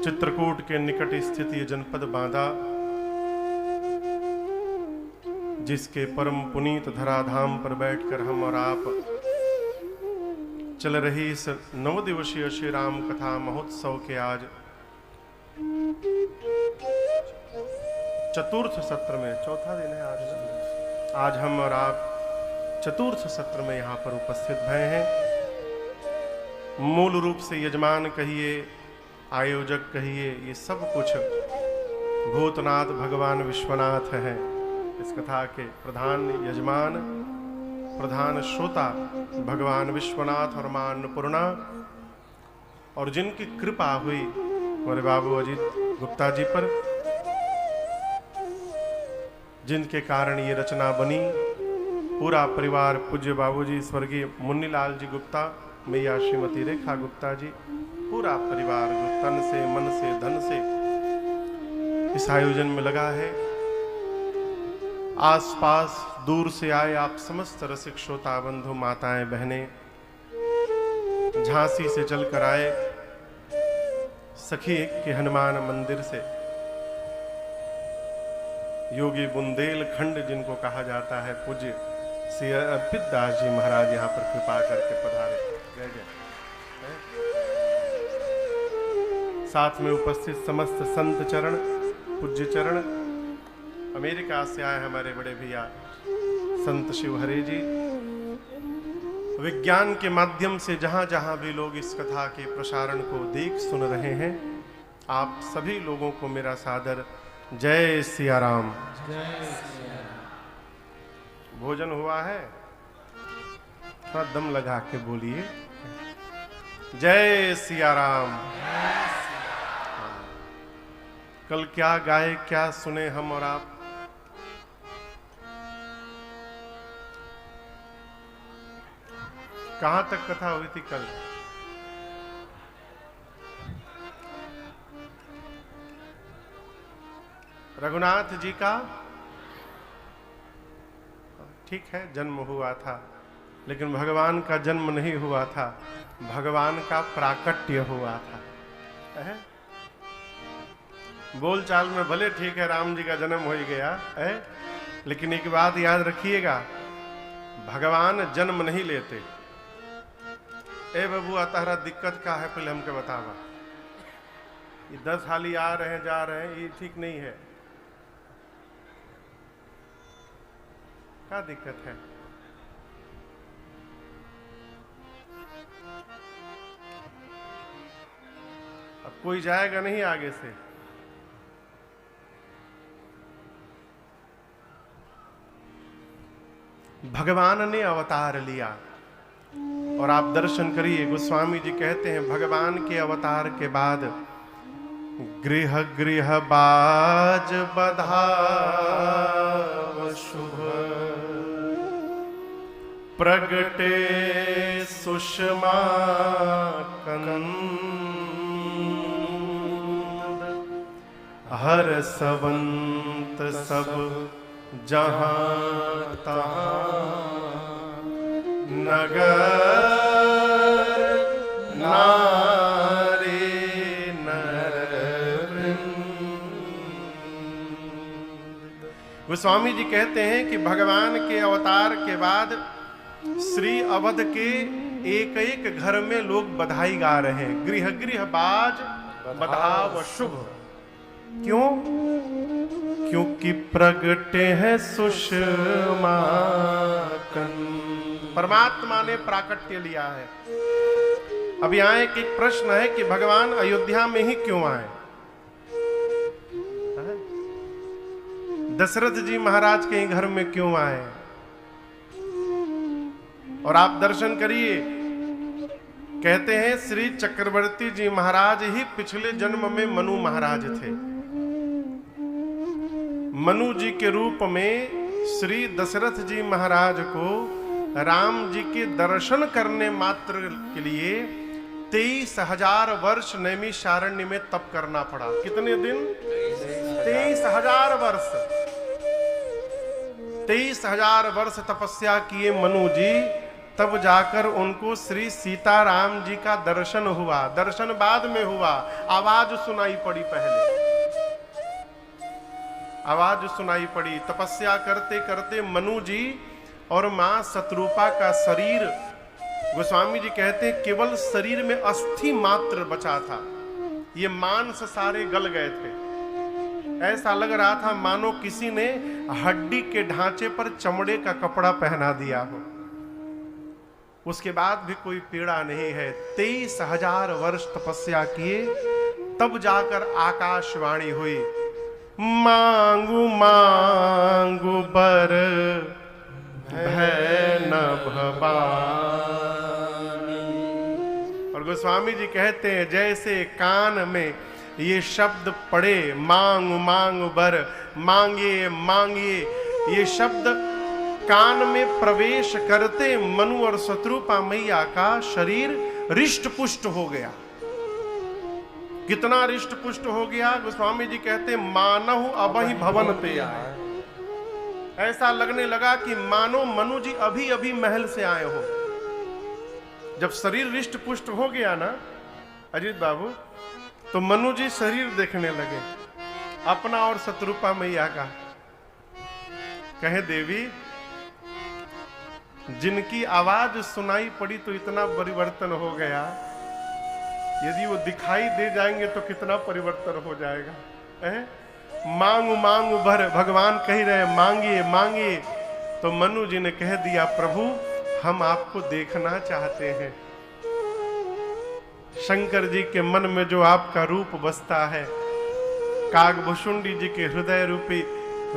चित्रकूट के निकट स्थित ये जनपद बांदा, जिसके परम पुनीत धराधाम पर बैठकर हम और आप चल रही इस 9 दिवसीय श्री राम कथा महोत्सव के आज चतुर्थ सत्र में, चौथा दिन है आज हम और आप चतुर्थ सत्र में यहाँ पर उपस्थित भए हैं। मूल रूप से यजमान कहिए, आयोजक कहिए, ये सब कुछ भूतनाथ भगवान विश्वनाथ हैं। इस कथा के प्रधान यजमान, प्रधान श्रोता भगवान विश्वनाथ और मां अन्नपूर्णा, और जिनकी कृपा हुई हमारे बाबू अजीत गुप्ता जी पर, जिनके कारण ये रचना बनी। पूरा परिवार, पूज्य बाबूजी स्वर्गीय मुन्नीलाल जी गुप्ता, मैया श्रीमती रेखा गुप्ता जी, पूरा परिवार जो तन से, मन से, धन से इस आयोजन में लगा है। आसपास दूर से आए आप समस्त रसिक श्रोता बंधु, माताएं, बहनें, झांसी से चलकर आए, सखी के हनुमान मंदिर से, योगी बुंदेलखंड जिनको कहा जाता है, पूज्य श्री अर्पित दास जी महाराज यहाँ पर कृपा करके पधारे। जय जय। साथ में उपस्थित समस्त संत चरण, पूज्य चरण, अमेरिका से आए हमारे बड़े भैया संत शिवहरे जी। विज्ञान के माध्यम से जहां जहां भी लोग इस कथा के प्रसारण को देख सुन रहे हैं, आप सभी लोगों को मेरा सादर जय सिया राम। भोजन हुआ है? थोड़ा दम लगा के बोलिए, जय सिया राम। कल क्या गाए, क्या सुने हम और आप? कहां तक कथा हुई थी कल? रघुनाथ जी का ठीक है जन्म हुआ था, लेकिन भगवान का जन्म नहीं हुआ था, भगवान का प्राकट्य हुआ था। बोलचाल में भले ठीक है राम जी का जन्म हो ही गया है, लेकिन एक बात याद रखिएगा, भगवान जन्म नहीं लेते। ए बबुआ तारा दिक्कत का है, पहले हमके बतावा। ये 10 हाली आ रहे हैं, जा रहे हैं, ये ठीक नहीं है। क्या दिक्कत है? अब कोई जाएगा नहीं आगे से। भगवान ने अवतार लिया और आप दर्शन करिए, गोस्वामी जी कहते हैं भगवान के अवतार के बाद गृह गृह बाज बधाव शुभ, प्रगटे सुषमा कंद, हर्षवंत सब जहां तहां, नगर नारी नर वृंद। गोस्वामी जी कहते हैं कि भगवान के अवतार के बाद श्री अवध के एक एक घर में लोग बधाई गा रहे हैं, गृह गृह बाज बधाव शुभ। क्यों? क्योंकि प्रगटे हैं सुषमा कंद, परमात्मा ने प्राकट्य लिया है। अब यहाँ एक प्रश्न है कि भगवान अयोध्या में ही क्यों आए? दशरथ जी महाराज के घर में क्यों आए? और आप दर्शन करिए, कहते हैं श्री चक्रवर्ती जी महाराज ही पिछले जन्म में मनु महाराज थे। मनु जी के रूप में श्री दशरथ जी महाराज को राम जी के दर्शन करने मात्र के लिए 23,000 वर्ष नैमिषारण्य में तप करना पड़ा। कितने दिन? 23,000 वर्ष। 23,000 वर्ष तपस्या किए मनु जी, तब जाकर उनको श्री सीताराम जी का दर्शन हुआ। दर्शन बाद में हुआ, आवाज सुनाई पड़ी। पहले आवाज सुनाई पड़ी। तपस्या करते करते मनु जी और मां शत्रुपा का शरीर, गोस्वामी जी कहते हैं केवल शरीर में अस्थि मात्र बचा था, ये मांस सारे गल गए थे। ऐसा लग रहा था मानो किसी ने हड्डी के ढांचे पर चमड़े का कपड़ा पहना दिया हो। उसके बाद भी कोई पीड़ा नहीं है। 23,000 वर्ष तपस्या किए, तब जाकर आकाशवाणी हुई, मांगू मांगू बर भय न भवानी। और गोस्वामी जी कहते हैं जैसे कान में ये शब्द पड़े, मांग मांग बर, मांगिए मांगिए, ये शब्द कान में प्रवेश करते मनु और शत्रुपा मैया का शरीर रिष्ट पुष्ट हो गया। कितना रिष्ट पुष्ट हो गया? गोस्वामी जी कहते मानहु अबहि भवन पे आए। ऐसा लगने लगा कि मानो मनु जी अभी अभी महल से आए हो। जब शरीर रिष्ट पुष्ट हो गया ना अजीत बाबू, तो मनु जी शरीर देखने लगे अपना और शत्रुपा मैया का। कहे देवी, जिनकी आवाज सुनाई पड़ी तो इतना परिवर्तन हो गया, यदि वो दिखाई दे जाएंगे तो कितना परिवर्तन हो जाएगा। मांगू मांगू भर, भगवान कह रहे मांगिए मांगिए। तो मनु जी ने कह दिया, प्रभु हम आपको देखना चाहते हैं। शंकर जी के मन में जो आपका रूप बसता है, कागभुषुंडी जी के हृदय रूपी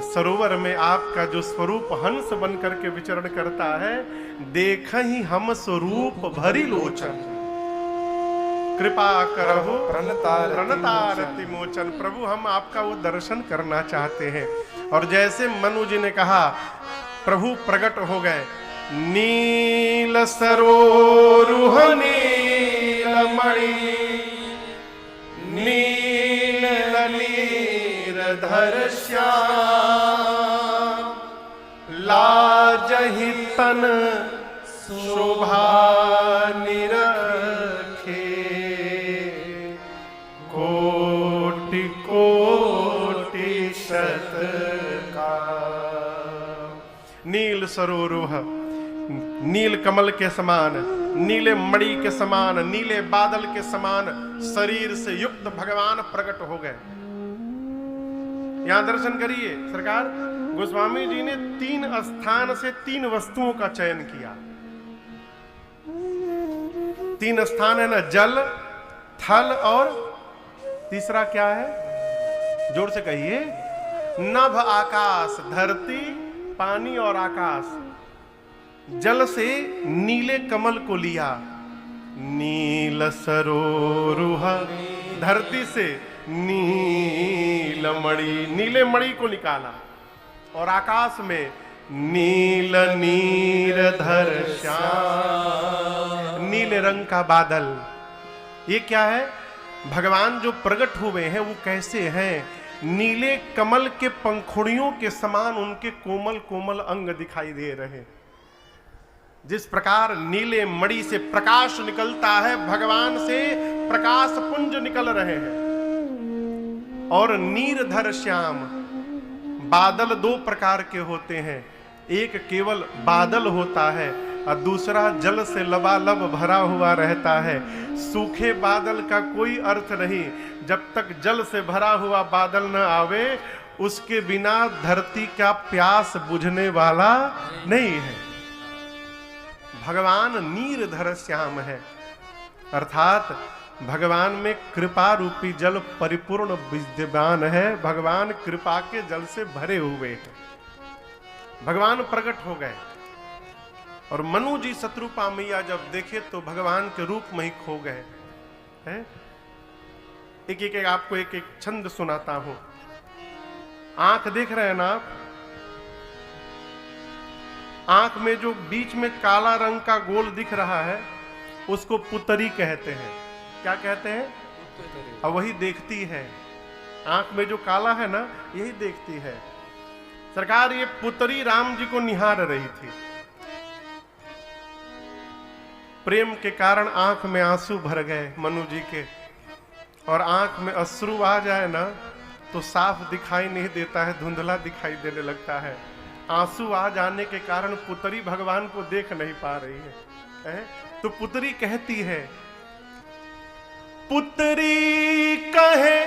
सरोवर में आपका जो स्वरूप हंस बन करके विचरण करता है, देखहि हम स्वरूप भरी लोचन, कृपा करहु प्रणतारति मोचन। प्रभु हम आपका वो दर्शन करना चाहते हैं। और जैसे मनु जी ने कहा, प्रभु प्रकट हो गए। नील सरोरुह नीलमणि, नील नीरधर श्याम, लाजहि तन शोभा निरखे, कोटि कोटि शत का। नील सरोरुह, नील कमल के समान, नीले मणि के समान, नीले बादल के समान शरीर से युक्त भगवान प्रकट हो गए। यहां दर्शन करिए सरकार। गोस्वामी जी ने 3 स्थान से 3 वस्तुओं का चयन किया। 3 स्थान है ना, जल, थल और तीसरा क्या है? जोर से कहिए। नभ आकाश, धरती, पानी और आकाश। जल से नीले कमल को लिया, नील सरोरुह। धरती से नीलमणि, नीले मणि को निकाला। और आकाश में नील नीरधर श्याम, नीले रंग का बादल। ये क्या है? भगवान जो प्रकट हुए हैं वो कैसे हैं? नीले कमल के पंखुड़ियों के समान उनके कोमल कोमल अंग दिखाई दे रहे हैं। जिस प्रकार नीले मणि से प्रकाश निकलता है, भगवान से प्रकाश पुंज निकल रहे हैं। और नीरधर श्याम, बादल 2 प्रकार के होते हैं। एक केवल बादल होता है और दूसरा जल से लबालब भरा हुआ रहता है। सूखे बादल का कोई अर्थ नहीं। जब तक जल से भरा हुआ बादल न आवे, उसके बिना धरती का प्यास बुझने वाला नहीं है। भगवान नीरधर श्याम है, अर्थात भगवान में कृपा रूपी जल परिपूर्ण विद्यमान है। भगवान कृपा के जल से भरे हुए हैं। भगवान प्रकट हो गए। और मनु जी शत्रुपा मैया जब देखे तो भगवान के रूप में ही खो गए हैं। एक एक आपको एक एक छंद सुनाता हूं। आंख देख रहे हैं ना आप? आंख में जो बीच में काला रंग का गोल दिख रहा है उसको पुतरी कहते हैं। क्या कहते हैं? और वही देखती है। आंख में जो काला है ना, यही देखती है। सरकार, ये पुतरी राम जी को निहार रही थी। प्रेम के कारण आंख में आंसू भर गए मनु जी के, और आंख में अश्रु आ जाए ना तो साफ दिखाई नहीं देता है, धुंधला दिखाई देने लगता है। आंसू आ जाने के कारण पुत्री भगवान को देख नहीं पा रही है। तो पुत्री कहती है, पुत्री कहे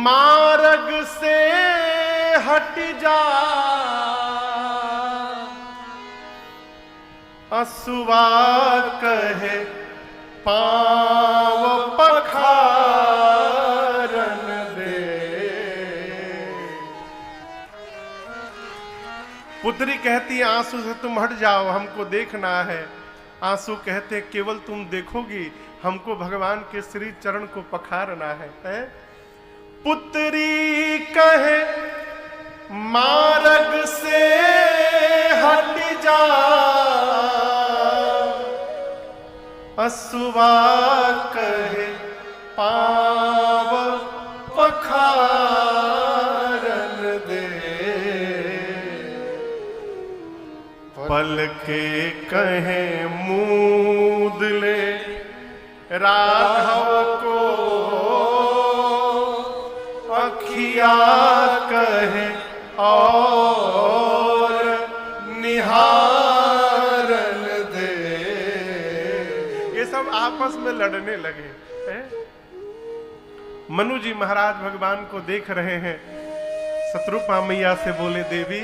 मार्ग से हट जा, असुआ कहे पांव पखारन दे। पुत्री कहती है आंसू से तुम हट जाओ, हमको देखना है। आंसू कहते केवल तुम देखोगी, हमको भगवान के श्री चरण को पखारना है। पुत्री कहे मार्ग से हट जा, असुआ कहे पांव पखारन दे। पल के कहे मूद ले राघव को, अखिया कहे और निहारन दे। ये सब आपस में लड़ने लगे हैं। मनु जी महाराज भगवान को देख रहे हैं। शत्रुपा मैया से बोले, देवी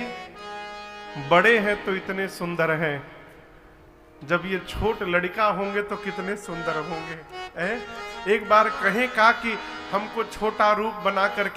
बड़े हैं तो इतने सुंदर हैं, जब ये छोट लड़का होंगे तो कितने सुंदर होंगे। एक बार कहें का कि हमको छोटा रूप बनाकर